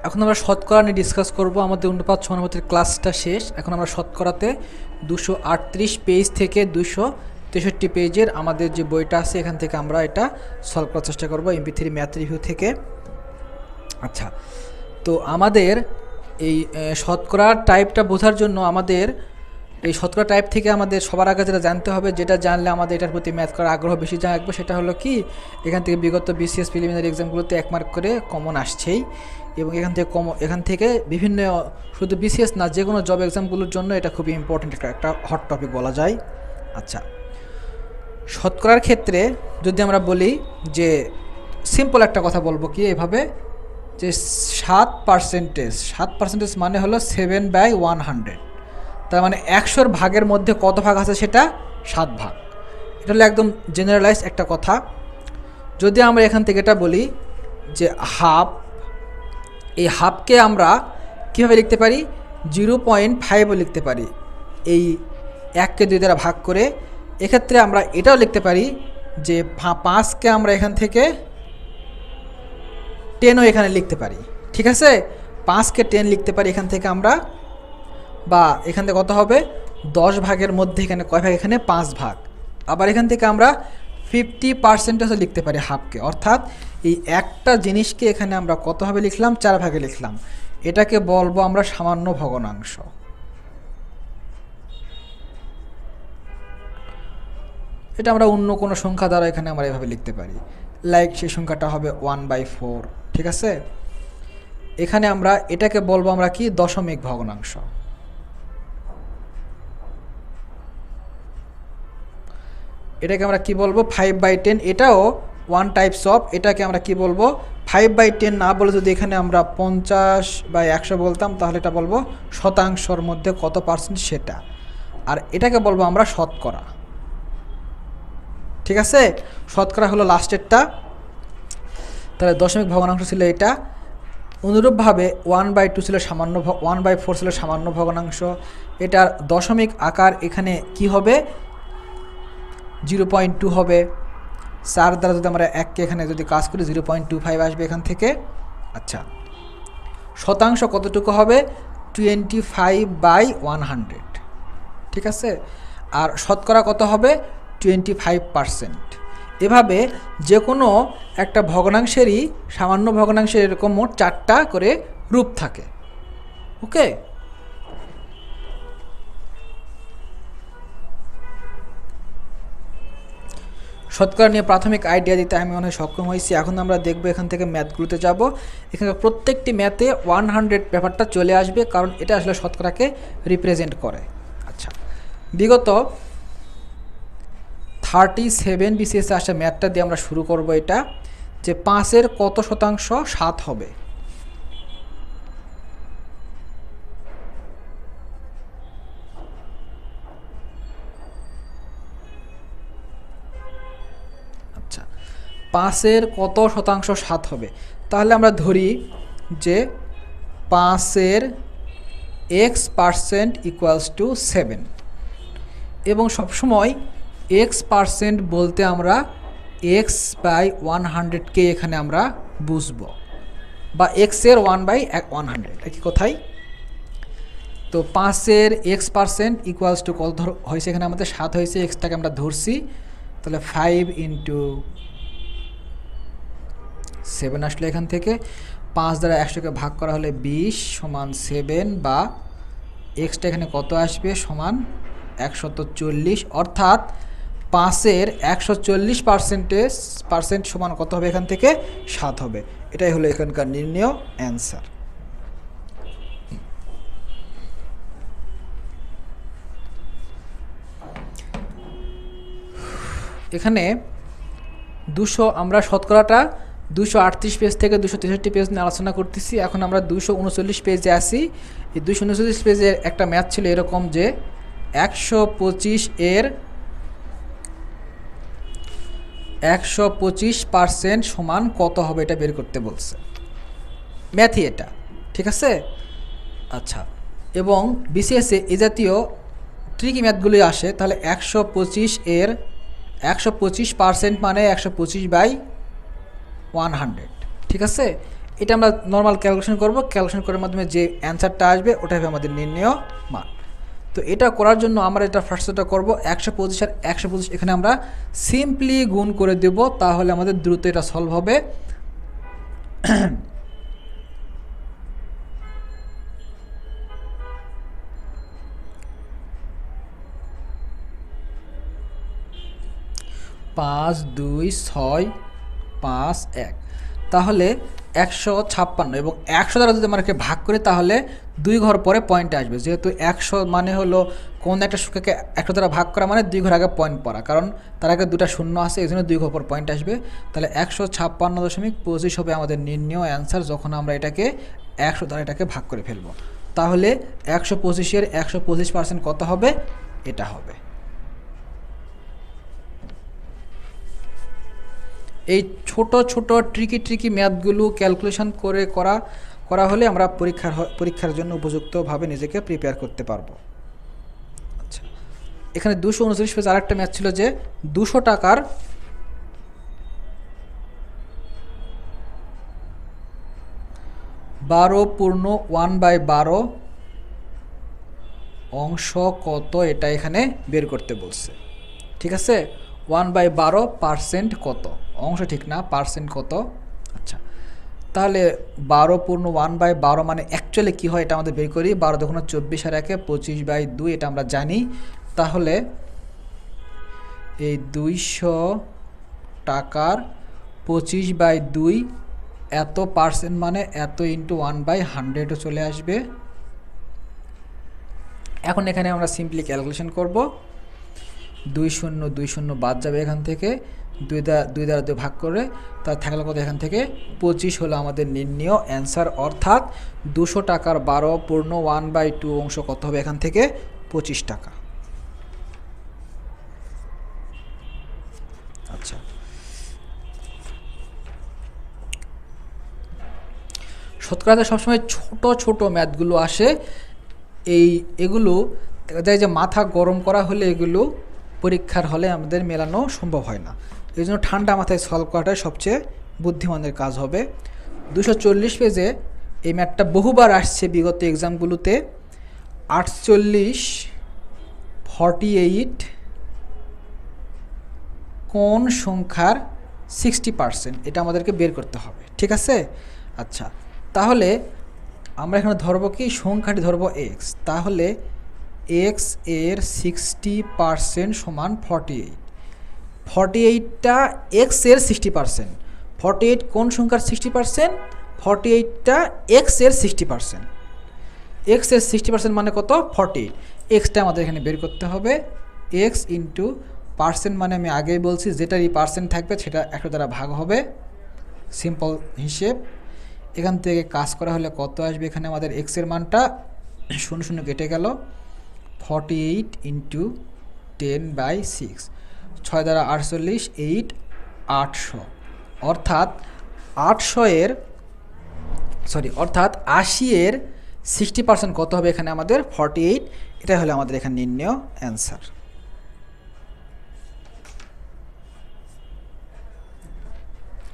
এখন আমরা শতকরা নিয়ে ডিসকাস করব। আমাদের অনুপাত সমানুপাতের ক্লাসটা শেষ। এখন আমরা শতকরাতে 238 পেজ থেকে 263 পেজের আমাদের যে বইটা আছে এখান থেকে আমরা এটা সলভ করার চেষ্টা করব MP3 ম্যাথ রিভিউ থেকে। আচ্ছা, তো আমাদের এই শতকরা টাইপটা বোঝার জন্য আমাদের এই শতকরা টাইপ থেকে আমাদের সবার আগে যেটা জানতে হবে, যেটা জানলে আমাদের এটার প্রতি ম্যাথ করার আগ্রহ বেশি জাগবে, সেটা হলো কি এখান থেকে বিগত BCS প্রিলিমিনারি এক্সামগুলোতে 1 মার্ক করে কমন আসছেই, এবং এখান থেকে বিভিন্ন শুধু BCS না, যে কোনো জব এক্সামগুলোর জন্য এটা খুবই ইম্পর্টেন্ট একটা হট টপিক বলা যায়। আচ্ছা, শতকরার ক্ষেত্রে যদি আমরা বলি যে সিম্পল একটা কথা বলবো কি এভাবে, যে 7% মানে হলো 7/100, তার মানে 100-র ভাগের মধ্যে কত ভাগ আছে সেটা 7 ভাগ। এটা হলো একদম জেনারেলাইজ একটা কথা। যদি আমরা এখান থেকে এটা বলি যে হাফ, এই হাফকে আমরা কীভাবে লিখতে পারি, 0.5ও লিখতে পারি এই 1কে 2 দ্বারা ভাগ করে। এক্ষেত্রে আমরা এটাও লিখতে পারি যে 5কে আমরা এখান থেকে 10ও এখানে লিখতে পারি, ঠিক আছে। 5কে 10 লিখতে পারি এখান থেকে আমরা, বা এখান থেকে কত হবে 10 ভাগের মধ্যে এখানে কয় ভাগ, এখানে 5 ভাগ। আবার এখান থেকে আমরা 50%ও লিখতে পারি হাফকে, অর্থাৎ এই একটা জিনিসকে এখানে আমরা কতভাবে লিখলাম, 4 ভাগে লিখলাম। এটাকে বলবো আমরা সামান্য ভগ্নাংশ। এটা আমরা অন্য কোনো সংখ্যা দ্বারা এখানে আমরা এভাবে লিখতে পারি, লাইক সেই সংখ্যাটা হবে 1/4, ঠিক আছে। এখানে আমরা এটাকে বলবো আমরা কি, দশমিক ভগ্নাংশ। এটাকে আমরা কি বলবো, 5/10। এটাও ওয়ান টাইপস অফ, এটাকে আমরা কি বলবো 5/10 না বলে যদি এখানে আমরা 50/100 বলতাম, তাহলে এটা বলবো শতাংশর মধ্যে কত পার্সেন্ট সেটা। আর এটাকে বলবো আমরা শতকরা, ঠিক আছে। শতকরা হলো লাস্টেরটা। তাহলে দশমিক ভগ্নাংশ ছিল এটা। অনুরূপভাবে 1/2 ছিল সামান্য, 1/4 ছিল সামান্য ভগ্নাংশ। এটার দশমিক আকার এখানে কি হবে, 0.2 হবে। 4 দ্বারা যদি আমরা 1কে এখানে যদি কাজ করি 0.25 আসবে এখান থেকে। আচ্ছা, শতাংশ কতটুকু হবে, 25/100, ঠিক আছে। আর শতকরা কত হবে, 25%। এভাবে যে কোনো একটা ভগ্নাংশেরই, সামান্য ভগ্নাংশের এরকম মোট 4টা করে রূপ থাকে, ওকে। শতকরা নিয়ে প্রাথমিক আইডিয়া দিতে আমি মনে হয় সক্ষম হয়েছি। এখন আমরা দেখব এখান থেকে ম্যাথগুলোতে যাব। এখানে প্রত্যেকটি ম্যাথে 100 ব্যাপারটা চলে আসবে, কারণ এটা আসলে শতকরাকে রিপ্রেজেন্ট করে। আচ্ছা, বিগত 37 BCS আসা ম্যাথটা দিয়ে আমরা শুরু করব। এটা যে 5-এর কত শতাংশ 7 হবে। আচ্ছা, 5-এর কত শতাংশ 7 হবে, তাহলে আমরা ধরি যে 5-এর x% = 7, এবং সবসময় x% বলতে আমরা x/100কে এখানে আমরা বুঝবো, বা x-এর 1/100, কি কোথায়। তো 5-এর x% = কত হয়েছে, এখানে আমাদের 7 হয়েছে, x-টাকে আমরা ধরছি, তাহলে 5 × 7 আসলে এখান থেকে 5 দ্বারা 100কে ভাগ করা হলে 20 = 7, বা x-টা এখানে কত আসবে, সমান 140, অর্থাৎ 5-এর 140% সমান কত হবে, এখান থেকে 7 হবে। এটাই হলো এখানকার নির্ণয় অ্যান্সার। এখানে 200, আমরা শতকরাটা 238 পেজ থেকে 263 পেজ নিয়ে আলোচনা করতেছি। এখন আমরা 239 পেজে আসি। এই 239 পেজের একটা ম্যাথ ছিল এরকম যে 125% সমান কত হবে, এটা বের করতে বলছে ম্যাথই এটা, ঠিক আছে। আচ্ছা, এবং BCS-এ এই জাতীয় ট্রিকি ম্যাথগুলি আসে। তাহলে 125% মানে 125/100, ঠিক আছে। এটা আমরা নর্মাল ক্যালকুলেশন করব, ক্যালকুলেশন করার মাধ্যমে যে অ্যান্সারটা আসবে ওটা হবে আমাদের নির্ণয় মান। তো এটা করার জন্য আমরা এটা ফার্স্টটা করব 125 আর 125 এখানে আমরা সিম্পলি গুণ করে দেব, তাহলে আমাদের দ্রুত এটা সলভ হবে। পাঁচ 2 6 5 1, তাহলে 156 এবং 100 দ্বারা যদি আমরা ভাগ করি তাহলে 2 ঘর পরে পয়েন্ট আসবে, যেহেতু 100 মানে হলো কোন একটা সংখ্যাকে 100 দ্বারা ভাগ করা মানে 2 ঘর আগে পয়েন্ট পড়া, কারণ তার আগে দুটা শূন্য আছে, এই জন্য 2 ঘর পর পয়েন্ট আসবে। তাহলে 156.25 হবে আমাদের নির্ণয় অ্যান্সার যখন আমরা এটাকে 100 দ্বারা এটাকে ভাগ করে ফেলবো। তাহলে 125-এর 125% কত হবে? এটা হবে। এই ছোট ছোট ট্রিকি ম্যাথগুলো ক্যালকুলেশন করে করা হলে আমরা পরীক্ষার জন্য উপযুক্তভাবে নিজেকে প্রিপেয়ার করতে পারবো। আচ্ছা, এখানে 239 পেজ আরেকটা ম্যাথ ছিল যে 200 টাকার 12 পূর্ণ 1/12 অংশ কত, এটা এখানে বের করতে বলছে। ঠিক আছে, 1/12% কত, অংশ ঠিক না, পার্সেন্ট কত। আচ্ছা, তাহলে 12 পূর্ণ 1/12 মানে অ্যাকচুয়ালি কী হয় এটা আমাদের বের করি। 12 দুগুণ 24 আর 1 25/2, এটা আমরা জানি। তাহলে এই 200 টাকার 25/2 এত পার্সেন্ট মানে এত ইন্টু 1/100 চলে আসবে। এখন এখানে আমরা সিম্পলি ক্যালকুলেশন করব। 2 বাদ যাবে এখান থেকে, 2 দ্বারা 2 ভাগ করে তার থাকলে কত, এখান থেকে 25 হলো আমাদের নির্ণয় অ্যান্সার, অর্থাৎ 200 টাকার 12 পূর্ণ 1/2 অংশ কত হবে, এখান থেকে 25 টাকা। আচ্ছা, শতকরাতে সবসময় ছোট ছোট ম্যাথগুলো আসে, এগুলো দেখা যায় যে মাথা গরম করা হলে এগুলো পরীক্ষার হলে আমাদের মেলানো সম্ভব হয় না। এই জন্য ঠান্ডা মাথায় সলভ করাটাই সবচেয়ে বুদ্ধিমানের কাজ হবে। 240 পেজে এই ম্যাথটা বহুবার আসছে বিগত এক্সামগুলোতে। 48 48 কোন সংখ্যার 60%, এটা আমাদেরকে বের করতে হবে। ঠিক আছে, আচ্ছা, তাহলে আমরা এখানে ধরবো কি, সংখ্যাটি ধরবো এক্স, তাহলে এক্স এর 60% সমান 48। 48টা এক্স এর 60%, 48 কোন সংখ্যার 60%? 48টা এক্স এর 60%। এক্স এর 60% মানে কত? 48। এক্সটা আমাদের এখানে বের করতে হবে। এক্স ইন্টু পার্সেন্ট মানে আমি আগেই বলছি যেটারই পার্সেন্ট থাকবে সেটা 100 দ্বারা ভাগ হবে, সিম্পল হিসেব। এখান থেকে কাজ করা হলে কত আসবে, এখানে আমাদের এক্সের মানটা 0 কেটে গেল, 48 ইন্টু 10/6, 6 দ্বারা 48, 800, অর্থাৎ 80-এর 60% কত হবে, এখানে আমাদের 48। এটা হলো আমাদের এখানে নির্ণয় অ্যান্সার।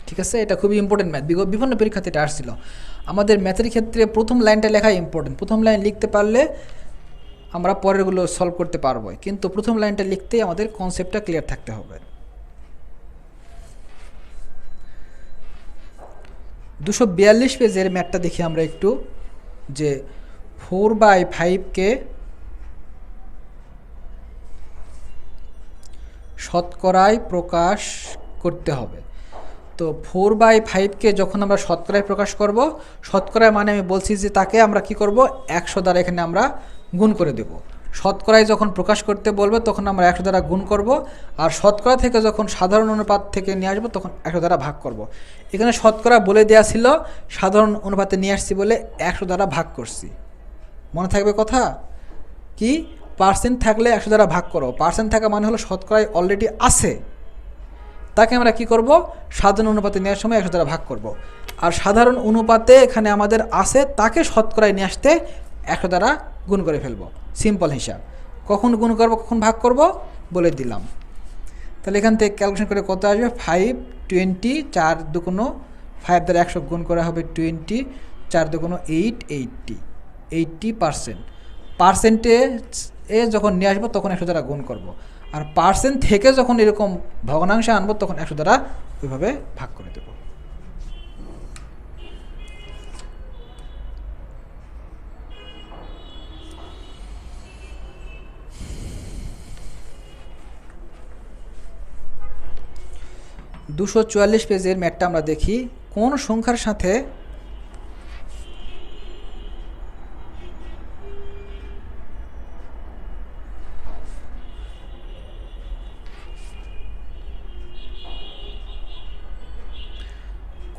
ঠিক আছে, এটা খুবই ইম্পর্টেন্ট ম্যাথ, বিভিন্ন পরীক্ষাতে এটা আসছিল। আমাদের ম্যাথের ক্ষেত্রে প্রথম লাইনটা লেখা ইম্পর্টেন্ট, প্রথম লাইন লিখতে পারলে আমরা পরেরগুলো সলভ করতে পারবো, কিন্তু প্রথম লাইনটা লিখতেই আমাদের কনসেপ্টটা ক্লিয়ার থাকতে হবে। 242 পেজের ম্যাথটা দেখি আমরা একটু, যে 4/5কে শতকরায় প্রকাশ করতে হবে। তো 4/5কে যখন আমরা শতকরায় প্রকাশ করব, শতকরায় মানে আমি বলছি যে তাকে আমরা কি করব, 100 দ্বারা এখানে আমরা গুণ করে দেব। শতকরায় যখন প্রকাশ করতে বলবে তখন আমরা 100 দ্বারা গুণ করব, আর শতকরা থেকে যখন সাধারণ অনুপাত থেকে নিয়ে আসবো তখন 100 দ্বারা ভাগ করব। এখানে শতকরা বলে দেওয়া ছিল, সাধারণ অনুপাতে নিয়ে আসছি বলে 100 দ্বারা ভাগ করছি। মনে থাকবে কথা কি, পার্সেন্ট থাকলে 100 দ্বারা ভাগ করো, পার্সেন্ট থাকা মানে হলো শতকরায় অলরেডি আছে, তাকে আমরা কি করব, সাধারণ অনুপাতে নেওয়ার সময় 100 দ্বারা ভাগ করব। আর সাধারণ অনুপাতে এখানে আমাদের আছে, তাকে শতকরায় নিয়ে আসতে 100 দ্বারা গুণ করে ফেলবো, সিম্পল হিসাব। কখন গুণ করব কখন ভাগ করব বলে দিলাম। তাহলে এখান থেকে ক্যালকুলেশন করে কত আসবে, 520, 4 দুগুণ 5 দ্বারা 100 গুণ করা হবে 20, 4 দুগুণ 8, 80%। পার্সেন্টেজে যখন নিয়ে আসবো তখন 100 দ্বারা গুণ করব, আর পার্সেন্ট থেকে যখন এরকম ভগ্নাংশে আনবো তখন 100 দ্বারা ওইভাবে ভাগ করে দেব। দুশো 44 পেজের ম্যাথটা আমরা দেখি। কোন সংখ্যার সাথে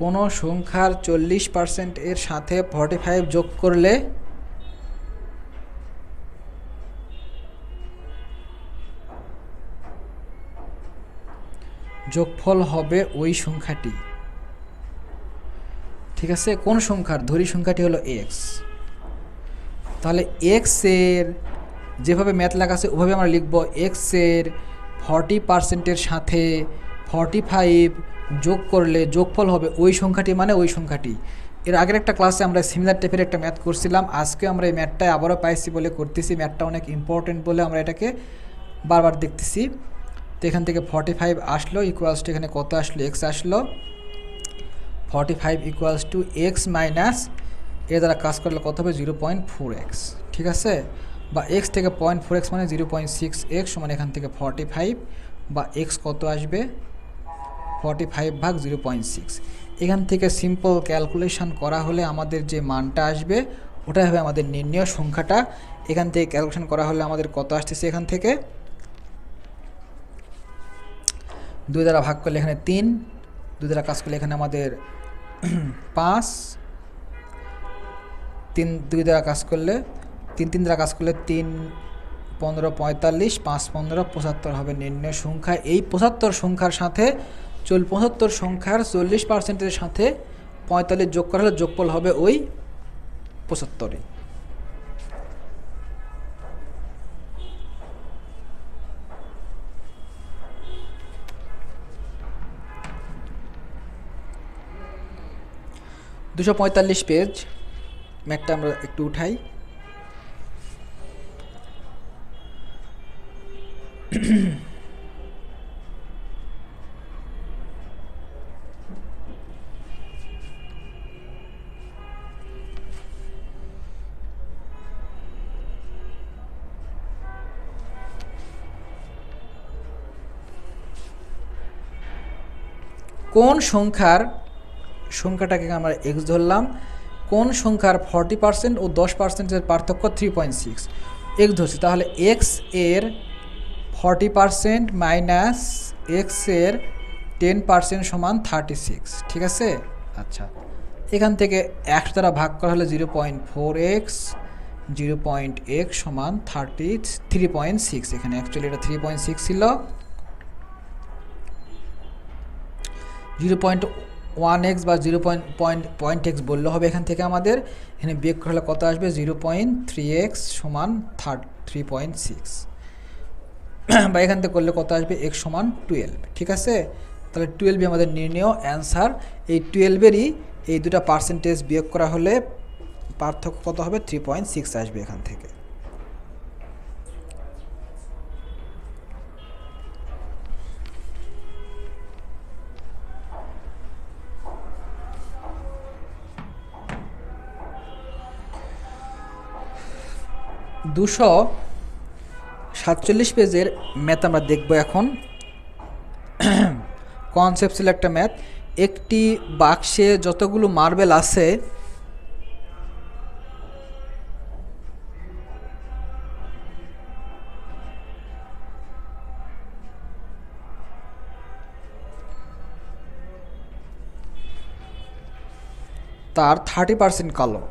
কোনো সংখ্যার 40% এর সাথে 45 যোগ করলে যোগফল হবে ওই সংখ্যাটি। ঠিক আছে, কোন সংখ্যার? ধরি সংখ্যাটি হলো এক্স। তাহলে এক্সের যেভাবে ম্যাথ লেখা আছে ওভাবে আমরা লিখব, এক্সের 40%-এর সাথে 45 যোগ করলে যোগফল হবে ওই সংখ্যাটি, মানে ওই সংখ্যাটি। এর আগের একটা ক্লাসে আমরা সিমিলার টাইপের একটা ম্যাথ করছিলাম, আজকে আমরা এই ম্যাথটাই আবারও পাইছি বলে করতেছি। ম্যাথটা অনেক ইম্পর্টেন্ট বলে আমরা এটাকে বারবার দেখতেছি। তো এখান থেকে 45 আসলো ইকুয়ালস টু এখানে কত আসলো? এক্স আসলো। 45 ইকুয়ালস টু এক্স মাইনাস এর দ্বারা কাজ করলে কত হবে? 0.4x। ঠিক আছে, বা এক্স থেকে 0.4x মানে 0.6x সমান এখান থেকে 45, বা এক্স কত আসবে? 45 ভাগ 0.6। এখান থেকে সিম্পল ক্যালকুলেশন করা হলে আমাদের যে মানটা আসবে ওটাই হবে আমাদের নির্ণয় সংখ্যাটা। এখান থেকে ক্যালকুলেশন করা হলে আমাদের কত আসতেছে? এখান থেকে 2 দ্বারা ভাগ করলে এখানে 3, 2 দ্বারা কাজ করলে এখানে আমাদের 5, 3 2 দ্বারা কাজ করলে 3 দ্বারা কাজ করলে 3 15 45, 5 15 75 হবে নির্ণয় সংখ্যা। এই 75 সংখ্যার সাথে 75 সংখ্যার 40%-এর সাথে 45 যোগ করা হলে যোগফল হবে ওই 75-ই। দুশো 45 পেজ ম্যাথটা আমরা একটু উঠাই। কোন সংখ্যাটাকে আমরা এক্স ধরলাম, কোন সংখ্যার 40% ও 10%-এর পার্থক্য 3.6 এক্স ধরছি। তাহলে এক্স এর 40% মাইনাস এক্স এর 10% সমান 36। ঠিক আছে, আচ্ছা এখান থেকে 100 দ্বারা ভাগ করা হলে 0.4x, 0.x সমান 33.6। এখানে অ্যাকচুয়ালি এটা 3.6 ছিল। 0.1x বা 0.x বললে হবে এখান থেকে আমাদের। এখানে বিয়োগ করলে কত আসবে? 0.3x সমান 3.6, বা এখান থেকে করলে কত আসবে? x সমান 12। ঠিক আছে, তাহলে 12 আমাদের নির্ণয় অ্যান্সার। এই 12-এরই এই দুটা পার্সেন্টেজ বিয়োগ করা হলে পার্থক্য কত হবে? 3.6 আসবে এখান থেকে। দুশো 47 পেজের ম্যাথ আমরা দেখব এখন। কনসেপ্টুয়াল একটা ম্যাথ। একটি বাক্সে যতগুলো মার্বেল আছে তার 30% কালো।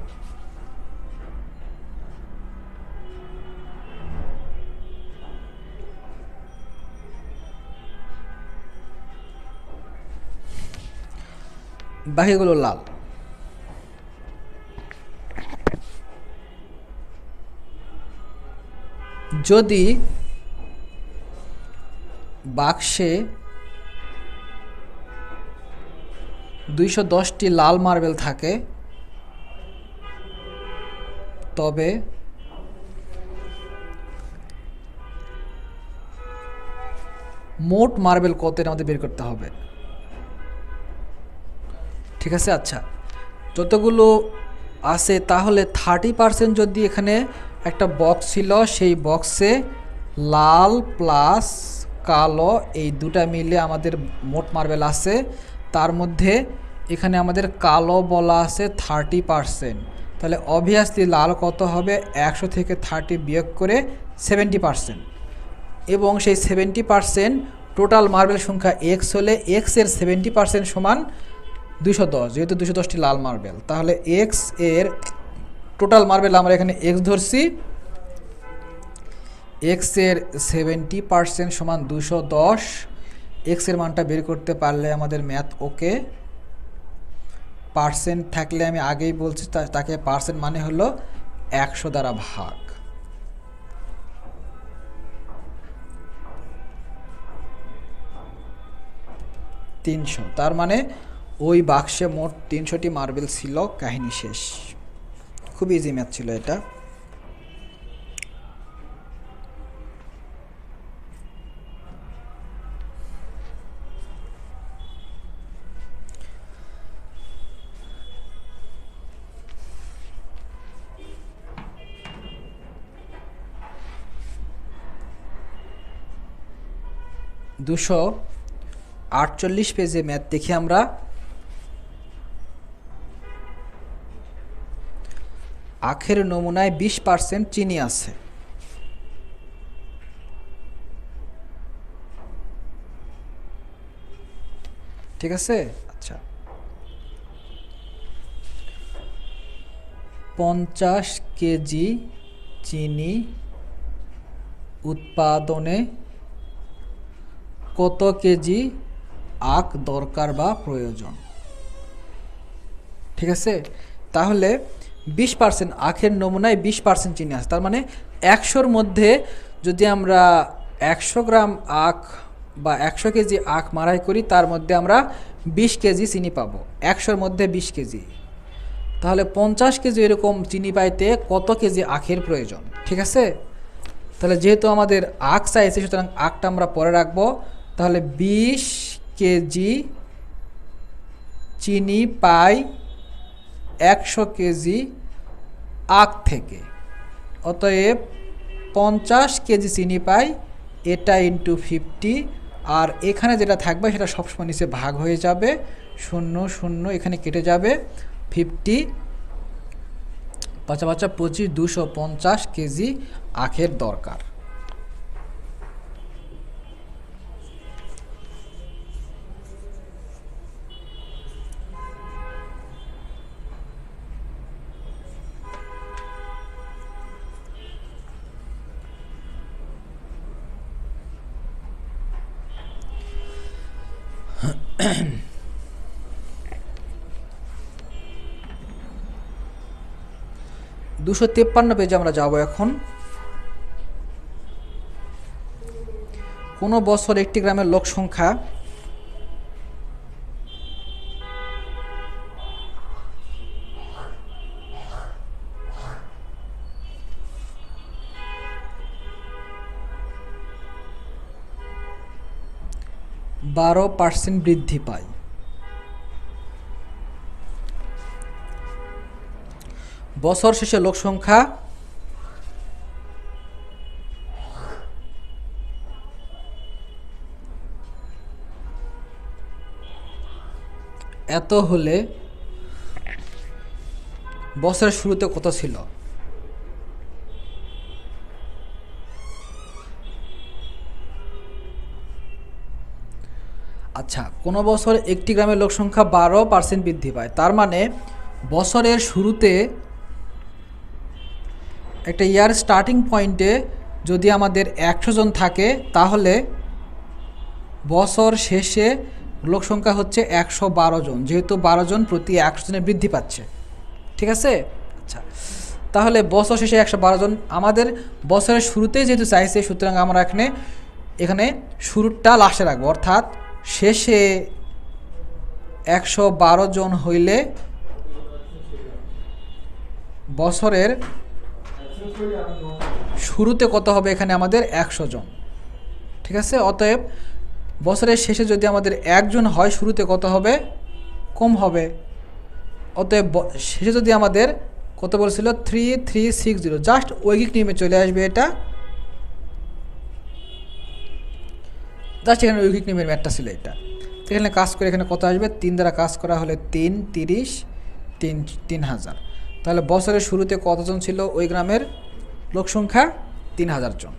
বাকিগুলো লাল। যদি বাক্সে 210টি লাল মার্বেল থাকে, তবে মোট মার্বেল কত এটা আমাদের বের করতে হবে। ঠিক আছে, আচ্ছা যতগুলো আছে তাহলে 30% যদি এখানে একটা বক্স ছিল, সেই বক্সে লাল প্লাস কালো এই দুটা মিলে আমাদের মোট মার্বেল আছে, তার মধ্যে এখানে আমাদের কালো বলা আছে 30%, তাহলে অবভিয়াসলি লাল কত হবে, 100 থেকে 30 বিয়োগ করে 70%, এবং সেই 70% টোটাল মার্বেল সংখ্যা এক্স হলে এক্সের 70% সমান 210, যেহেতু 210টি লাল মার্বেল, তাহলে এক্স এর টোটাল মার্বেল আমরা এখানে এক্স ধরছি, এক্সের 70% সমান 210, এক্সের মানটা বের করতে পারলে আমাদের ম্যাথ ওকে। পার্সেন্ট থাকলে আমি আগেই বলছি তাকে পার্সেন্ট মানে হলো 100 দ্বারা ভাগ। তার মানে ওই বাক্সে মোট 300টি মার্বেল ছিল, কাহিনী শেষ। খুব ইজি ম্যাথ ছিল এটা। দুশো 48 পেজে ম্যাথ দেখি আমরা। আখের নমুনায় 20% চিনি আছে, ঠিক আছে, আচ্ছা 50 কেজি চিনি উৎপাদনে কত কেজি আখ দরকার বা প্রয়োজন। ঠিক আছে, তাহলে 20% আখের নমুনায় 20% চিনি আছে, তার মানে 100-র মধ্যে যদি আমরা 100 গ্রাম আখ বা 100 কেজি আখ মাড়াই করি, তার মধ্যে আমরা 20 কেজি চিনি পাবো, 100-র মধ্যে 20 কেজি, তাহলে 50 কেজি এরকম চিনি পাইতে কত কেজি আখের প্রয়োজন। ঠিক আছে, তাহলে যেহেতু আমাদের আখ চাইছে, সুতরাং আখটা আমরা পরে রাখবো, তাহলে 20 কেজি চিনি পাই 100 কেজি আখ থেকে, অতএব 50 কেজি চিনি পাই, এটা ইন্টু 50, আর এখানে যেটা থাকবে সেটা সবসময় নিচে ভাগ হয়ে যাবে, 0 0 এখানে কেটে যাবে, 50 5 5 25, 250 কেজি আখের দরকার। দুশো 53 পেজে আমরা যাব এখন। কোনো বছর একটি গ্রামের লোক সংখ্যা % বৃদ্ধি পায়। বছর শেষে লোক সংখ্যা এত হলে বছরের শুরুতে কত ছিল? আচ্ছা, কোনো বছর একটি গ্রামের লোক সংখ্যা 12% বৃদ্ধি পায়, তার মানে বছরের শুরুতে একটা ইয়ার স্টার্টিং পয়েন্টে যদি আমাদের 100 জন থাকে, তাহলে বছর শেষে লোক সংখ্যা হচ্ছে 112 জন, যেহেতু 12 জন প্রতি 100 জনে বৃদ্ধি পাচ্ছে। ঠিক আছে, আচ্ছা তাহলে বছর শেষে 112 জন আমাদের বছরের শুরুতেই যেহেতু চাইছে, সুতরাং আমরা এখানে শুরুটা লাস্টে রাখবো, অর্থাৎ শেষে 112 জন হইলে বছরের শুরুতে কত হবে, এখানে আমাদের 100 জন। ঠিক আছে, অতএব বছরের শেষে যদি আমাদের 1 জন হয়, শুরুতে কত হবে, কম হবে। অতএব শেষে যদি আমাদের কত বলছিল 3360, জাস্ট ঐকিক নিয়মে চলে আসবে এটা, জাস্ট এখানে ঐকিক নিয়মের ম্যাথটা ছিল এটা। এখানে কাজ করে এখানে কত আসবে, 3 দ্বারা কাজ করা হলে 3 30 3000। তাহলে বছরের শুরুতে কতজন ছিল ওই গ্রামের লোক সংখ্যা, 3000 জন।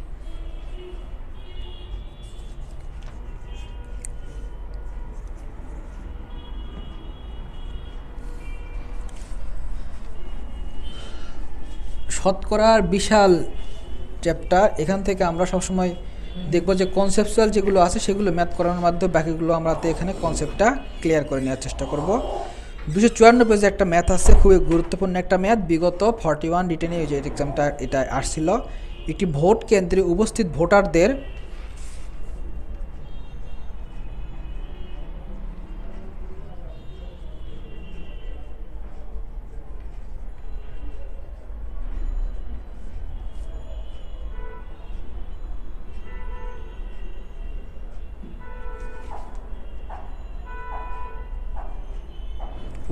শতকরার বিশাল চ্যাপ্টার, এখান থেকে আমরা সবসময় দেখবো যে কনসেপচুয়াল যেগুলো আছে সেগুলো ম্যাথ করানোর মাধ্যমে বাকিগুলো আমরা এখানে কনসেপ্টটা ক্লিয়ার করে নেওয়ার চেষ্টা করব। 254 পেজে একটা ম্যাথ আছে, খুবই গুরুত্বপূর্ণ একটা ম্যাথ, বিগত 41 রিটেনে যে এক্সামটা এটা আসছিল। একটি ভোট কেন্দ্রে উপস্থিত ভোটারদের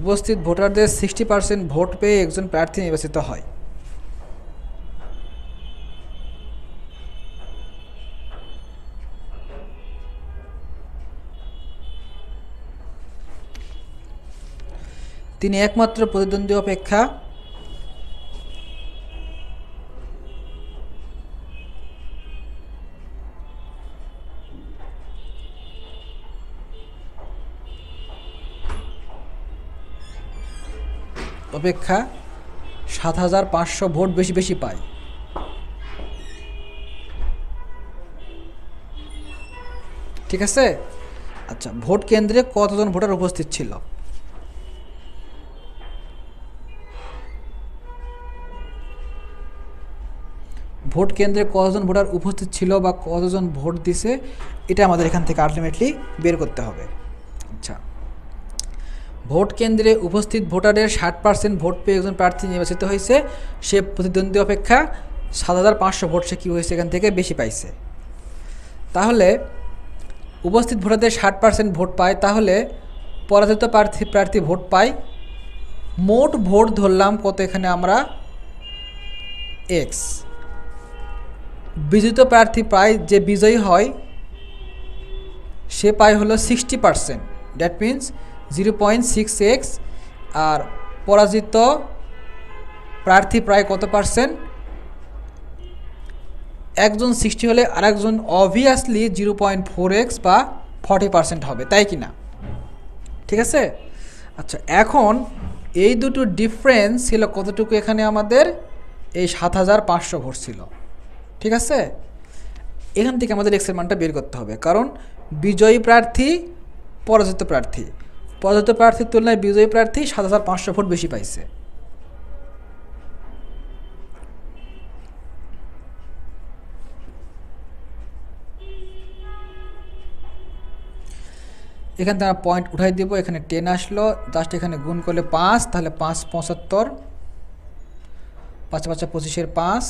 উপস্থিত ভোটারদের 60% ভোট পেয়ে একজন প্রার্থী নির্বাচিত হয়। তিনি একমাত্র প্রতিদ্বন্দ্বী অপেক্ষা অপেক্ষা 7500 ভোট বেশি পায়। ঠিক আছে, আচ্ছা, ভোট কেন্দ্রে কতজন ভোটার উপস্থিত ছিল, ভোট কেন্দ্রে কতজন ভোটার উপস্থিত ছিল বা কতজন ভোট দিছে, এটা আমাদের এখান থেকে আলটিমেটলি বের করতে হবে। আচ্ছা, ভোট কেন্দ্রে উপস্থিত ভোটারের 60% ভোট পেয়ে একজন প্রার্থী নির্বাচিত হয়েছে, সে প্রতিদ্বন্দ্বী অপেক্ষা 7500 ভোট সে কী হয়েছে এখান থেকে বেশি পাইছে। তাহলে উপস্থিত ভোটারদের 60% ভোট পায়, তাহলে পরাজিত প্রার্থী ভোট পায়, মোট ভোট ধরলাম কত, এখানে আমরা এক্স। বিজিত প্রার্থী প্রায় যে বিজয়ী হয় সে পায় হলো 60%, দ্যাট মিন্স 0.6x, আর পরাজিত প্রার্থী প্রায় কত পার্সেন্ট, একজন 60 হলে আরেকজন অবভিয়াসলি 0.4x বা 40% হবে, তাই কি না? ঠিক আছে, আচ্ছা, এখন এই দুটো ডিফারেন্স ছিল কতটুকু, এখানে আমাদের এই 7500 ভোট ছিল। ঠিক আছে, এখান থেকে আমাদের এক্সের মানটা বের করতে হবে, কারণ বিজয়ী প্রার্থী পরাজিত প্রার্থীর তুলনায় বিজয়ী প্রার্থী 7500 ভোট বেশি পাইছে। এখান থেকে আমরা পয়েন্ট উঠাই দেবো, এখানে 10 আসলো, জাস্ট এখানে গুণ করলে 5, তাহলে 5 75, 5 5 25 5,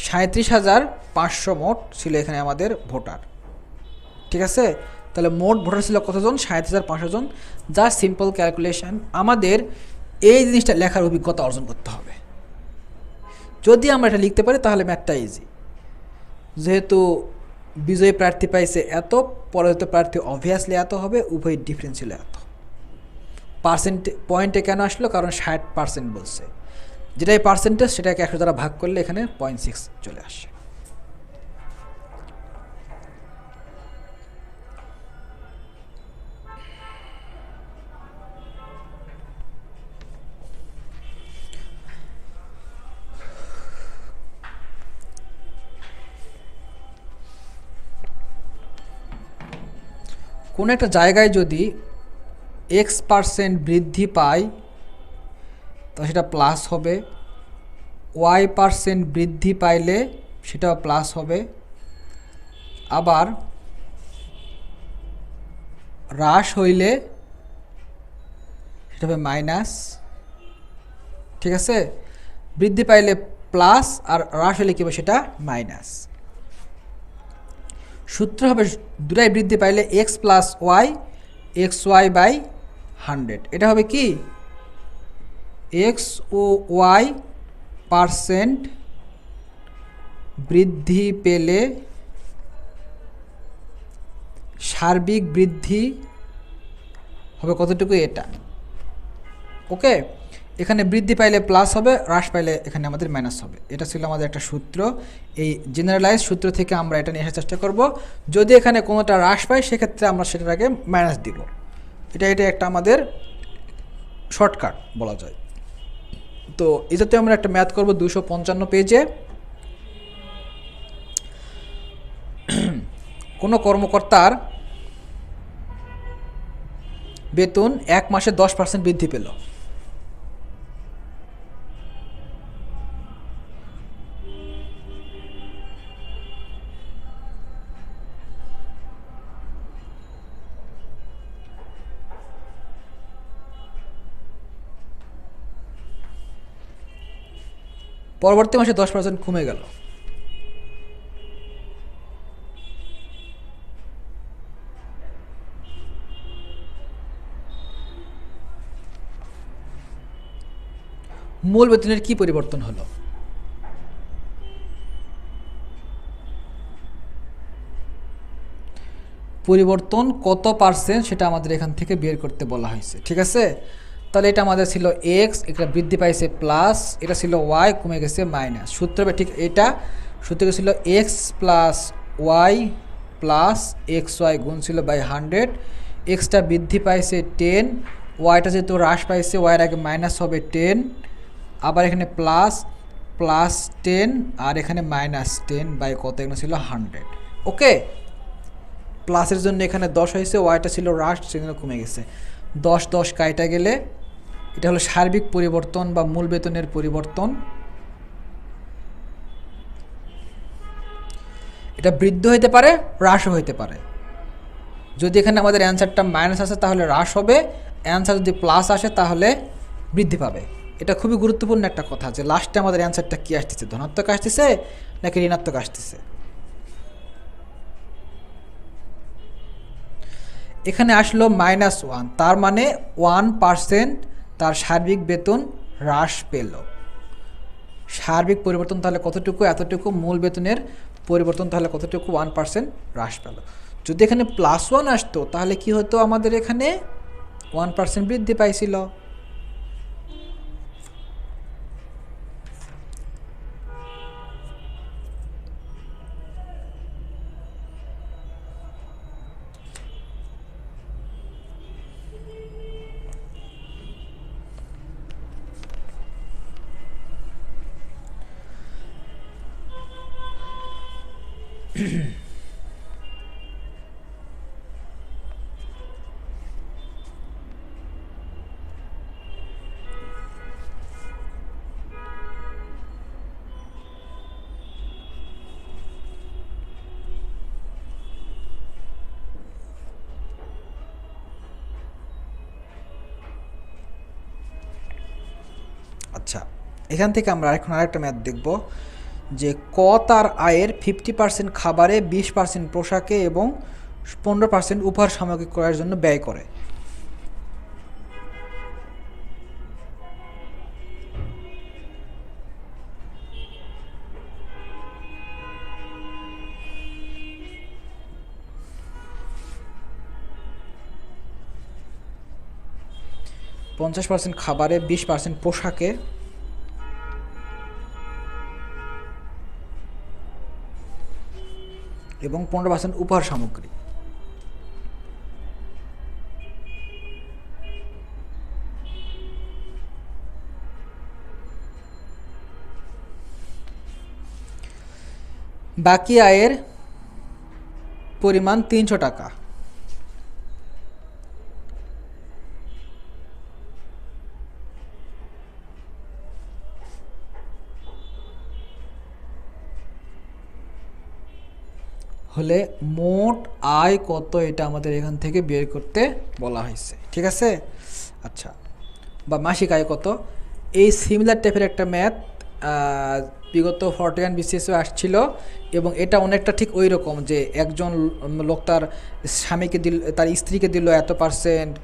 37,500 মোট ছিল এখানে আমাদের ভোটার। ঠিক আছে, তাহলে মোট ভোটার ছিল কতজন, 37,500 জন। যা সিম্পল ক্যালকুলেশন, আমাদের এই জিনিসটা লেখার অভিজ্ঞতা অর্জন করতে হবে। যদি আমরা এটা লিখতে পারি তাহলে ম্যাথটা ইজি, যেহেতু বিজয়ী প্রার্থী পাইছে এত, পরাজিত প্রার্থী অবভিয়াসলি এত হবে, উভয় ডিফারেন্স ছিল এত। পয়েন্টে কেন আসলো, কারণ 60% বলছে, যেটাই পার্সেন্টেজ সেটাকে 100 দ্বারা ভাগ করলে এখানে 0.6 চলে আসে। কোনো একটা জায়গায় যদি x% বৃদ্ধি পায় তো সেটা প্লাস হবে, y% বৃদ্ধি পাইলে সেটাও প্লাস হবে, আবার হ্রাস হইলে সেটা হবে মাইনাস, ঠিক আছে। বৃদ্ধি পাইলে প্লাস আর হ্রাস হলে কী হবে সেটা মাইনাস। সূত্র হবে দুটাই বৃদ্ধি পাইলে x plus y x y by 100। এটা হবে কি এক্স ও ওয়াই পার্সেন্ট বৃদ্ধি পেলে সার্বিক বৃদ্ধি হবে কতটুকু, এটা ওকে। এখানে বৃদ্ধি পাইলে প্লাস হবে, হ্রাস পাইলে এখানে আমাদের মাইনাস হবে। এটা ছিল আমাদের একটা সূত্র। এই জেনারেলাইজ সূত্র থেকে আমরা এটা নিয়ে আসার চেষ্টা করব। যদি এখানে কোনোটা হ্রাস পায় সেক্ষেত্রে আমরা সেটার আগে মাইনাস দিব। এটা একটা আমাদের শর্টকাট বলা যায়। তো এটাতে আমরা একটা ম্যাথ করব 255 পেজে। কোনো কর্মকর্তার বেতন 1 মাসে 10% বৃদ্ধি পেল। পরবর্তী মাসে 10% কমে গেল। মূল বেতনের কি পরিবর্তন হলো? পরিবর্তন কত পার্সেন্ট সেটা আমাদের এখান থেকে বের করতে বলা হয়েছে, ঠিক আছে। তাহলে এটা আমাদের ছিল এক্স, এটা বৃদ্ধি পাইছে প্লাস, এটা ছিল ওয়াই কমে গেছে মাইনাস। সূত্র ঠিক এটা সূত্র ছিল x plus y plus x y গুণ ছিল বাই 100। এক্সটা বৃদ্ধি পাইছে 10, ওয়াইটা যেহেতু হ্রাস পাইছে ওয়াইয়ের আগে মাইনাস হবে 10, আবার এখানে প্লাস প্লাস 10 আর এখানে মাইনাস 10 বাই কত, এখানে ছিল 100। ওকে, প্লাসের জন্য এখানে 10 হয়েছে, ওয়াইটা ছিল হ্রাস সেখানে কমে গেছে। 10 10 কাইটা গেলে এটা হলো সার্বিক পরিবর্তন বা মূল বেতনের পরিবর্তন। এটা বৃদ্ধি হইতে পারে, হ্রাসও হইতে পারে। যদি এখানে আমাদের অ্যান্সারটা মাইনাস আসে তাহলে হ্রাস হবে, অ্যান্সার যদি প্লাস আসে তাহলে বৃদ্ধি পাবে। এটা খুবই গুরুত্বপূর্ণ একটা কথা যে লাস্টে আমাদের অ্যান্সারটা কী আসতেছে, ধনাত্মক আসতেছে নাকি ঋণাত্মক আসতেছে। এখানে আসলো -1, তার মানে 1% তার সার্বিক বেতন হ্রাস পেল। সার্বিক পরিবর্তন তাহলে কতটুকু, এতটুকু। মূল বেতনের পরিবর্তন তাহলে কতটুকু, 1% হ্রাস পেল। যদি এখানে +1 আসতো তাহলে কি হতো, আমাদের এখানে 1% বৃদ্ধি পাইছিল। আচ্ছা, এখান থেকে আমরা এখন আরেকটা ম্যাথ দেখব যে ক তার আয়ের 50% খাবারে, 20% পোশাকে এবং 15% উপহার সামগ্রী ক্রয়ের জন্য ব্যয় করে। %50 খাবারে, 20% পোশাকে এবং 15% উপহার সামগ্রী। বাকি আয়ের পরিমাণ 300 টাকা। হলে মোট আয় কত এটা আমাদের এখান থেকে বের করতে বলা হয়েছে, ঠিক আছে। আচ্ছা, বা মাসিক আয় কত, এই সিমিলার টাইপের একটা ম্যাথ বিগত 41 বিসিএসও আসছিল, এবং এটা অনেকটা ঠিক ওই রকম যে একজন লোক তার স্বামীকে দিল, তার স্ত্রীকে দিল এত পার্সেন্ট,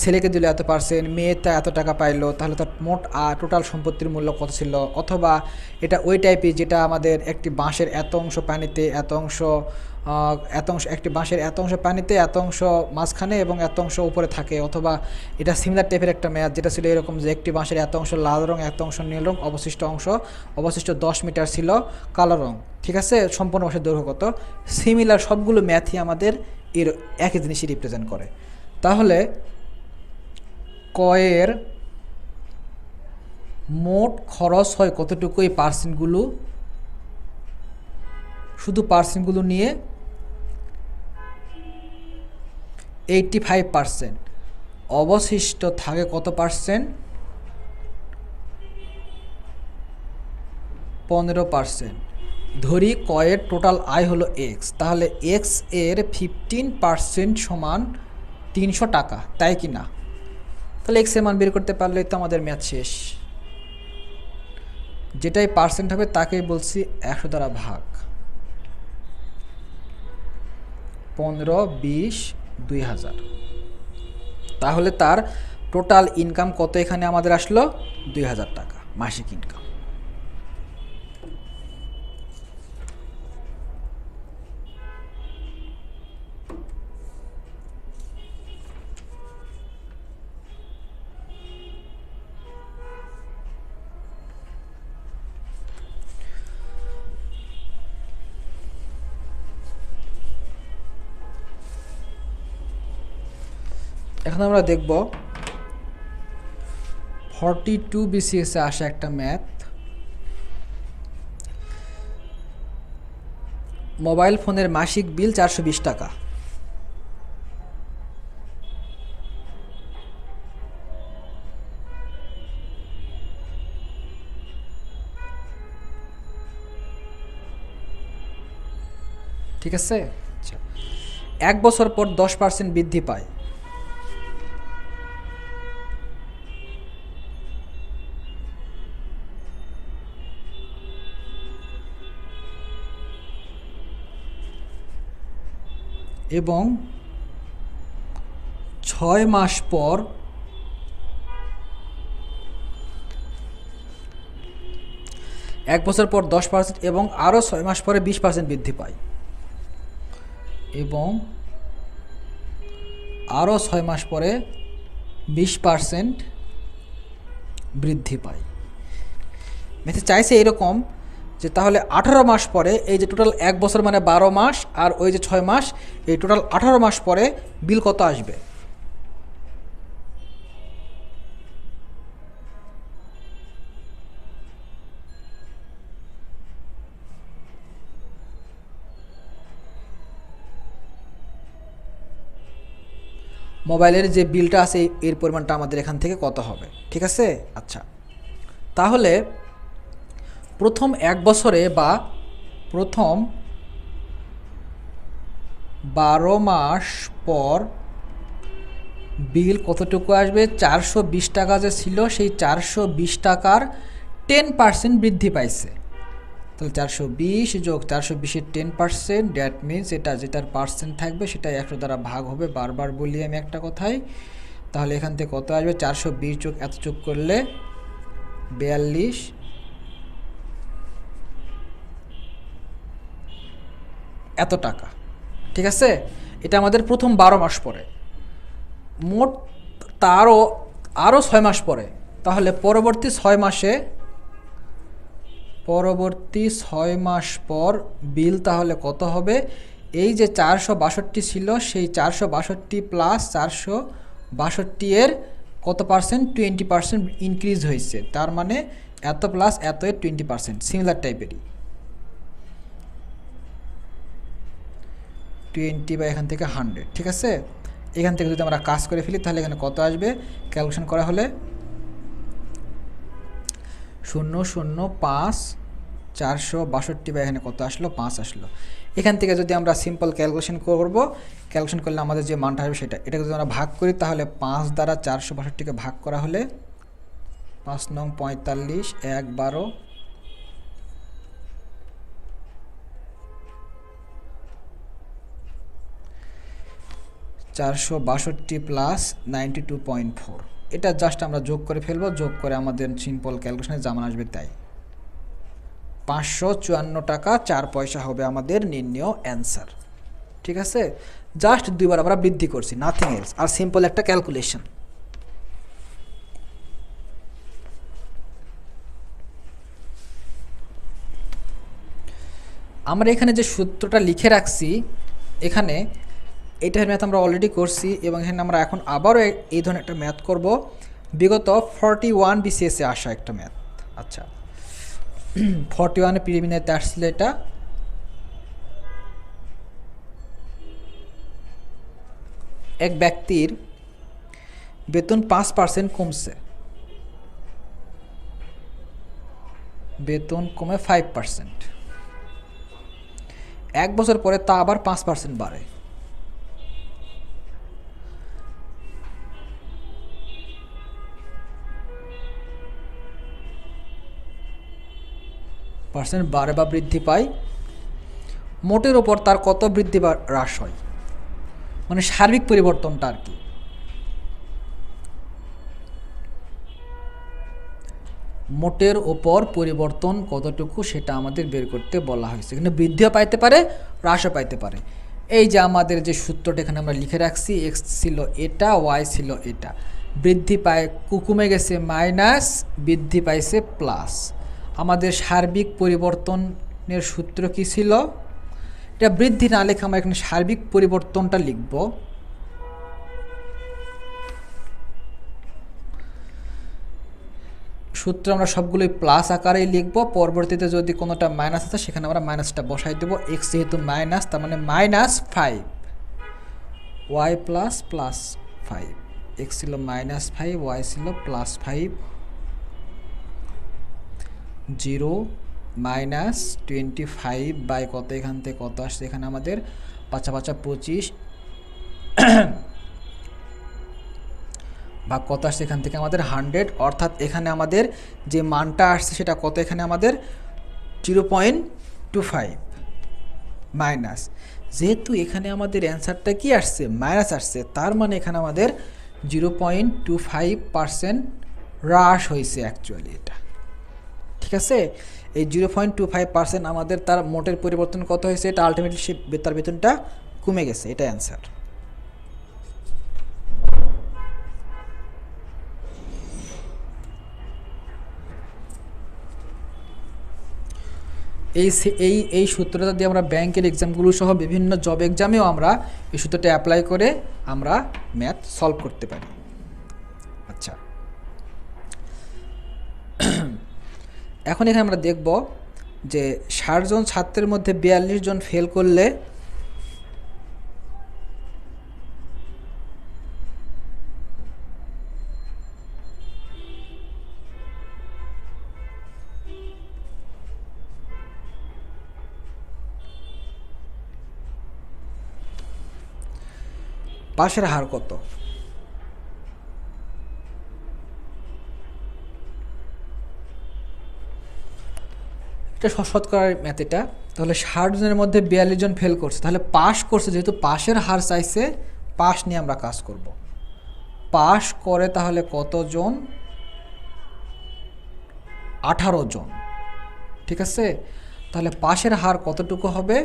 ছেলেকে দিল এত পার্সেন্ট, মেয়েটা এত টাকা পাইলো, তাহলে তার মোট টোটাল সম্পত্তির মূল্য কত ছিল। অথবা এটা ওই টাইপের যেটা আমাদের একটি বাঁশের এত অংশ পানিতে, এত অংশ একটি বাঁশের এত অংশ পানিতে, এত অংশ মাঝখানে এবং এত অংশ উপরে থাকে। অথবা এটা সিমিলার টাইপের একটা ম্যাথ যেটা ছিল এরকম যে একটি বাঁশের এত অংশ লাল রং, এত অংশ নীল রং, অবশিষ্ট 10 মিটার ছিল কালো রং, ঠিক আছে। সম্পূর্ণ বাঁশের দৈর্ঘ্য কত। সিমিলার সবগুলো ম্যাথই আমাদের এর একই জিনিসই রিপ্রেজেন্ট করে। তাহলে কয়ের মোট খরচ হয় কতটুকু, এই পার্সেন্টগুলো, শুধু পার্সেন্টগুলো নিয়ে 85%, অবশিষ্ট থাকে কত পার্সেন্ট, 15%। ধরি কয়ের টোটাল আয় হলো এক্স, তাহলে এক্স এর 15% সমান 300 টাকা, তাই কি না? তাহলে এক্স এর মান বের করতে পারলেই তো আমাদের ম্যাথ শেষ। যেটাই পার্সেন্ট হবে তাকেই বলছি 100 দ্বারা ভাগ, 15, 20, 2000। তাহলে তার টোটাল ইনকাম কত এখানে আমাদের আসলো, 2000 টাকা মাসিক ইনকাম। এখন আমরা দেখব 42 বিসিএসে আসা একটা ম্যাথ। মোবাইল ফোনের মাসিক বিল 420 টাকা। ঠিক আছে। আচ্ছা, 1 বছর পর 10% বৃদ্ধি পায়। এবং 6 মাস পর 1 বছর পর 10% এবং আরও 6 মাস পরে 20% বৃদ্ধি পায়, এবং আরও 6 মাস পরে 20% বৃদ্ধি পায়। ম্যাথে চাইছে এরকম যে তাহলে 18 মাস পরে, এই যে টোটাল 1 বছর মানে 12 মাস, আর ওই যে 6 মাস, এই টোটাল 18 মাস পরে বিল কত আসবে। মোবাইলের যে বিলটা আছে এর পরিমাণটা আমাদের এখান থেকে কত হবে, ঠিক আছে। আচ্ছা, তাহলে প্রথম 1 বছরে বা প্রথম 12 মাস পর বিল কতটুকু আসবে, 420 টাকা যে ছিল সেই 420 টাকার 10% বৃদ্ধি পাইছে। তাহলে 420 যোগ 420-এর 10%, দ্যাট মিনস এটা যেটার পার্সেন্ট থাকবে সেটা 100 দ্বারা ভাগ হবে। বারবার বলি আমি একটা কথাই, তাহলে এখান থেকে কত আসবে, 420 যোগ এত যোগ করলে 42 এত টাকা, ঠিক আছে। এটা আমাদের প্রথম 12 মাস পরে। মোট তারও আরও 6 মাস পরে, তাহলে পরবর্তী 6 মাস পর বিল তাহলে কত হবে, এই যে 462 ছিল সেই 462 প্লাস 462 এর কত পার্সেন্ট, 20% ইনক্রিজ হয়েছে। তার মানে এত প্লাস এত এর 20%, সিমিলার টাইপেরই 20 বা এখান থেকে 100, ঠিক আছে। এখান থেকে যদি আমরা কাজ করে ফেলি তাহলে এখানে কত আসবে, ক্যালকুলেশন করা হলে 005 462 বা এখানে কত আসলো, 5 আসলো। এখান থেকে যদি আমরা সিম্পল ক্যালকুলেশন করব, ক্যালকুলেশন করলে আমাদের যে মানটা আসবে সেটা, এটাকে যদি আমরা ভাগ করি তাহলে 5 দ্বারা 462কে ভাগ করা হলে 5 নং 45, 1 12, 462 প্লাস 92.4, এটা জাস্ট আমরা যোগ করে ফেলবো, যোগ করে আমাদের সিম্পল ক্যালকুলেশনে যেমন আসবে তাই 554 টাকা 4 পয়সা হবে আমাদের নির্ণয় অ্যান্সার। ঠিক আছে, জাস্ট দুইবার আমরা বৃদ্ধি করছি, নাথিং এলস, আর সিম্পল একটা ক্যালকুলেশন। আমরা এখানে যে সূত্রটা লিখে রাখছি, এখানে এটার ম্যাথ আমরা অলরেডি করছি, এবং এখানে আমরা এখন আবারও এই ধরনের একটা ম্যাথ করব, বিগত 41 বিসিএসে আসা একটা ম্যাথ। আচ্ছা, 41 প্রিলিমিনারিতে আসছিল এটা। এক ব্যক্তির বেতন 5% কমছে, বেতন কমে 5%, 1 বছর পরে তা আবার 5% বাড়ে। পার্সেন্ট বাড়ে বা বৃদ্ধি পায়, মোটের ওপর তার কত বৃদ্ধি বা হ্রাস হয়, মানে সার্বিক পরিবর্তনটা আর কি। মোটের ওপর পরিবর্তন কতটুকু সেটা আমাদের বের করতে বলা হয়েছে। এখানে বৃদ্ধিও পাইতে পারে, হ্রাসও পাইতে পারে। এই যে আমাদের যে সূত্রটা এখানে আমরা লিখে রাখছি, এক্স ছিল এটা, ওয়াই ছিল এটা, বৃদ্ধি পায় কমে গেছে মাইনাস, বৃদ্ধি পাইছে প্লাস। আমাদের সার্বিক পরিবর্তনের সূত্র কি ছিল? এটা বৃদ্ধি না লেখা আমরা এখানে সার্বিক পরিবর্তনটা লিখব। সূত্র আমরা সবগুলোই প্লাস আকারেই লিখব, পরবর্তীতে যদি কোনোটা মাইনাস আছে সেখানে আমরা মাইনাসটা বসাই দেবো। এক্স যেহেতু মাইনাস, তার মানে -5, ওয়াই প্লাস প্লাস 5, এক্স ছিল -5, ওয়াই ছিল +5, 0 -25 বাই কত, এখান থেকে কত আসছে, এখানে আমাদের 5 5 25 বা কত আসছে, এখান থেকে আমাদের 100, অর্থাৎ এখানে আমাদের যে মানটা আসছে সেটা কত, এখানে আমাদের 0.25 মাইনাস। যেহেতু এখানে আমাদের অ্যান্সারটা কি আসছে, মাইনাস আসছে, তার মানে এখানে আমাদের 0.25% হ্রাস হয়েছে অ্যাকচুয়ালি এটা। ঠিক আছে, এই 0.25% আমাদের তার মোটের পরিবর্তন কত হয়েছে, এটা আলটিমেটলি সে তার বেতনটা কমে গেছে, এটা অ্যান্সার। এই সূত্রটা দিয়ে আমরা ব্যাংকের এক্সামগুলো সহ বিভিন্ন জব এক্সামেও আমরা এই সূত্রটা অ্যাপ্লাই করে আমরা ম্যাথ সলভ করতে পারি। আচ্ছা, এখন এখানে আমরা দেখব যে 60 জন ছাত্রের মধ্যে 42 জন ফেল করলে পাশের হার কত। এটা শতকরার ম্যাথ এটা। তাহলে 60 জনের মধ্যে 42 জন ফেল করছে, তাহলে পাস করছে, যেহেতু পাশের হার চাইছে, পাস নিয়ে আমরা কাজ করব। পাস করে তাহলে কতজন, 18 জন। ঠিক আছে, তাহলে পাশের হার কতটুকু হবে,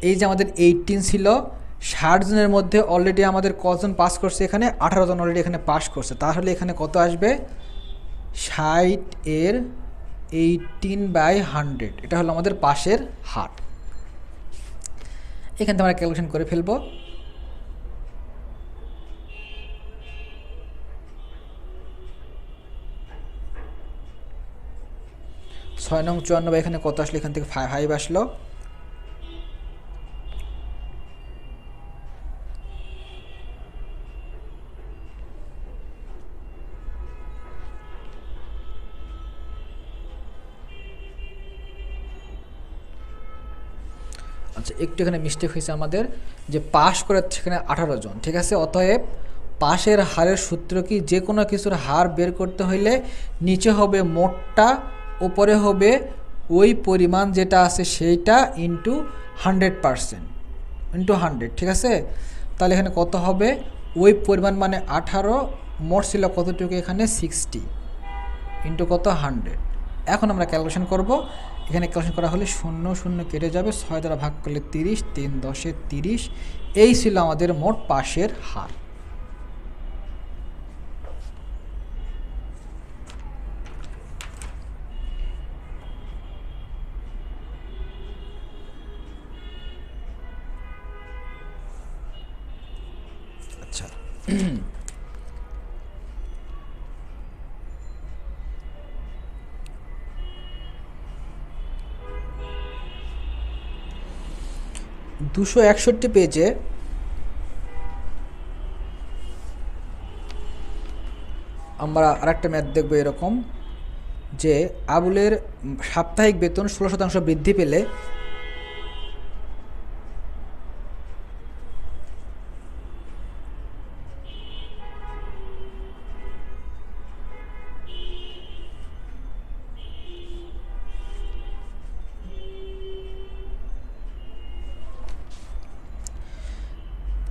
এই যে আমাদের 18 ছিল, 60 জনের মধ্যে অলরেডি আমাদের কজন পাস করছে, এখানে 18 জন অলরেডি এখানে পাস করছে, তাহলে এখানে কত আসবে, 60 এর 18/100, এটা হলো আমাদের পাশের হার। এখান থেকে আমরা ক্যালকুলেশন করে ফেলবো। ছয় নং 54, এখানে কত আসলো, এখান থেকে 5 আসলো। আচ্ছা, একটু এখানে মিস্টেক হয়েছে আমাদের, যে পাস করে সেখানে 18 জন, ঠিক আছে। অতএব পাশের হারের সূত্র কি, যে কোনো কিছুর হার বের করতে হইলে নিচে হবে মোটটা, উপরে হবে ওই পরিমাণ যেটা আছে সেইটা ইন্টু 100%, ইন্টু 100, ঠিক আছে। তাহলে এখানে কত হবে, ওই পরিমাণ মানে 18, মোট ছিল কতটুকু এখানে 60, ইন্টু কত 100। এখন আমরা ক্যালকুলেশন করব। এখানে ক্যালকুলেশন করা হলে 0 0 কেটে যাবে, 6 দ্বারা ভাগ করলে 30, 3 10 30। এই ছিল আমাদের মোট পাশের হার। আচ্ছা, 261 পেজে আমরা আরেকটা ম্যাথ দেখব এরকম, যে আবুলের সাপ্তাহিক বেতন 16% বৃদ্ধি পেলে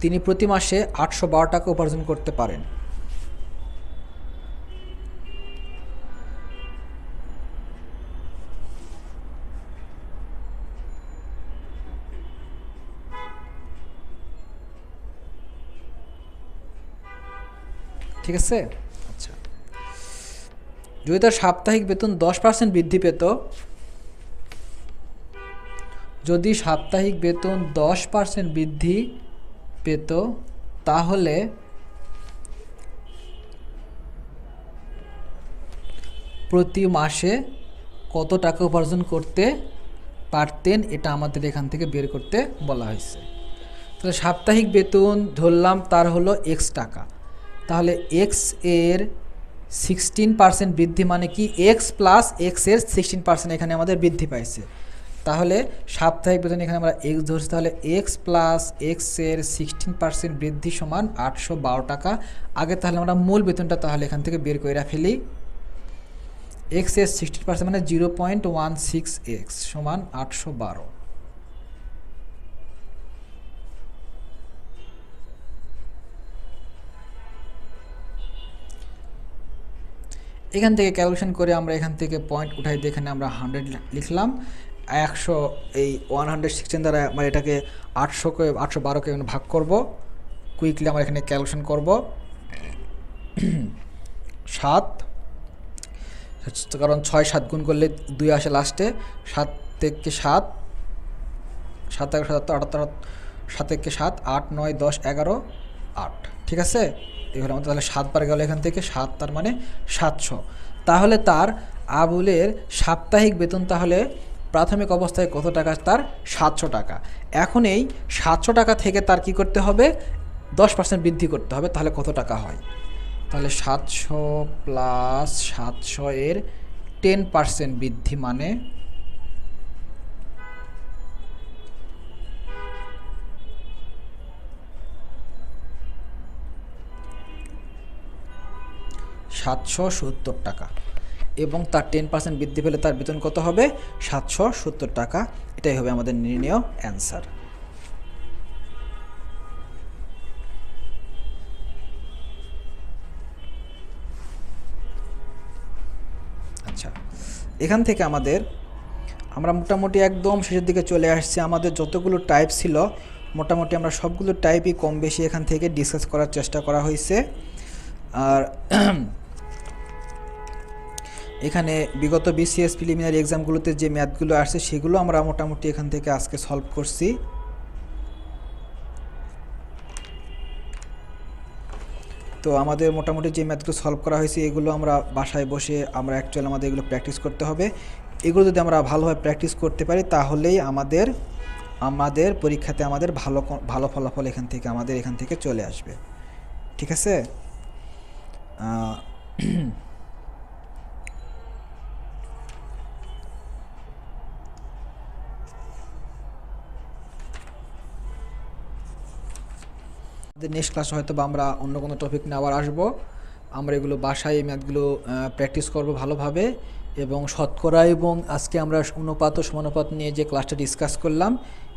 তিনি প্রতি মাসে 812 টাকা উপার্জন করতে পারেন। ঠিক আছে। আচ্ছা, যদি তার সাপ্তাহিক বেতন 10% বৃদ্ধি পেত, যদি সাপ্তাহিক বেতন 10% বৃদ্ধি পেত, তাহলে প্রতি মাসে কত টাকা উপার্জন করতে পারতেন, এটা আমাদের এখান থেকে বের করতে বলা হয়েছে। তাহলে সাপ্তাহিক বেতন ধরলাম তার হলো এক্স টাকা, তাহলে এক্স এর 16% বৃদ্ধি মানে কি, এক্স প্লাস এক্স এর 16% এখানে আমাদের বৃদ্ধি পাইছে। তাহলে সাপ্তাহিক বেতন এখানে আমরা এক্স ধরছি, তাহলে এক্স প্লাস এক্স এর 16% বৃদ্ধি সমান 812 টাকা। আগে তাহলে আমরা মূল বেতনটা তাহলে এখান থেকে বের করে ফেলি। এক্স এর 16% মানে 0.16 এক্স সমান 812। এখান থেকে ক্যালকুলেশন করে আমরা এখান থেকে পয়েন্ট উঠাই দিয়ে এখানে আমরা 100 লিখলাম। 100 এই 116 দ্বারা আমরা এটাকে 812কে ভাগ করব। কুইকলি আমরা এখানে ক্যালকুলেশন করব। 7, কারণ 6 7 গুণ করলে 2 আসে লাস্টে, 7 থেকে 7, 7 11 77 7 থেকে 7 8 9 10 11 8, ঠিক আছে। এগুলো আমাদের তাহলে 7 বার গেল এখান থেকে, 7 তার মানে 700। তাহলে তার আবুলের সাপ্তাহিক বেতন তাহলে প্রাথমিক অবস্থায় কত টাকা, তার 700 টাকা। এখন এই 700 টাকা থেকে তার কি করতে হবে, 10% বৃদ্ধি করতে হবে। তাহলে কত টাকা হয়, তাহলে 700 প্লাস 700 এর 10% বৃদ্ধি মানে 770 টাকা, এবং তার 10% বৃদ্ধি পেলে তার বেতন কত হবে, 770 টাকা। এটাই হবে আমাদের নির্ণয় অ্যান্সার। আচ্ছা, এখান থেকে আমরা মোটামুটি একদম শেষের দিকে চলে আসছি। আমাদের যতগুলো টাইপ ছিল মোটামুটি আমরা সবগুলো টাইপই কম বেশি এখান থেকে ডিসকাস করার চেষ্টা করা হয়েছে। আর এখানে বিগত বিসিএস প্রিলিমিনারি এক্সামগুলোতে যে ম্যাথগুলো আসছে সেগুলো আমরা মোটামুটি এখান থেকে আজকে সলভ করছি। তো আমাদের মোটামুটি যে ম্যাথগুলো সলভ করা হয়েছে এগুলো আমরা বাসায় বসে আমরা অ্যাকচুয়ালি আমাদের এগুলো প্র্যাকটিস করতে হবে। এগুলো যদি আমরা ভালোভাবে প্র্যাকটিস করতে পারি তাহলেই আমাদের পরীক্ষাতে আমাদের ভালো ফলাফল এখান থেকে চলে আসবে। ঠিক আছে। নেক্সট ক্লাসে হয়তো বা আমরা অন্য কোনো টপিক নিয়ে আবার আসবো। আমরা এগুলো বাসায় এই ম্যাথগুলো প্র্যাকটিস করব ভালোভাবে, এবং শতকরা এবং আজকে আমরা অনুপাত ও সমানুপাত নিয়ে যে ক্লাসটা ডিসকাস করলাম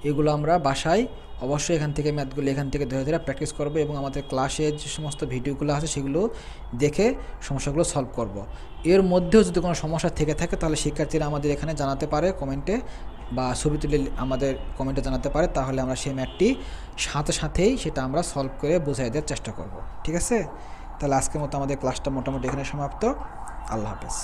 এগুলো আমরা বাসায় অবশ্যই এখান থেকে ম্যাথগুলো এখান থেকে ধীরে ধীরে প্র্যাকটিস করব, এবং আমাদের ক্লাসের যে সমস্ত ভিডিওগুলো আছে সেগুলো দেখে সমস্যাগুলো সলভ করব। এর মধ্যেও যদি কোনো সমস্যা থেকে থাকে তাহলে শিক্ষার্থীরা আমাদের এখানে জানাতে পারে কমেন্টে, বা ছবি তুলে আমাদের কমেন্টে জানাতে পারে, তাহলে আমরা সেই ম্যাথটি সাথে সাথেই সেটা আমরা সলভ করে বোঝাই দেওয়ার চেষ্টা করব। ঠিক আছে, তাহলে আজকের মতো আমাদের ক্লাসটা মোটামুটি এখানে সমাপ্ত। আল্লাহ হাফেজ।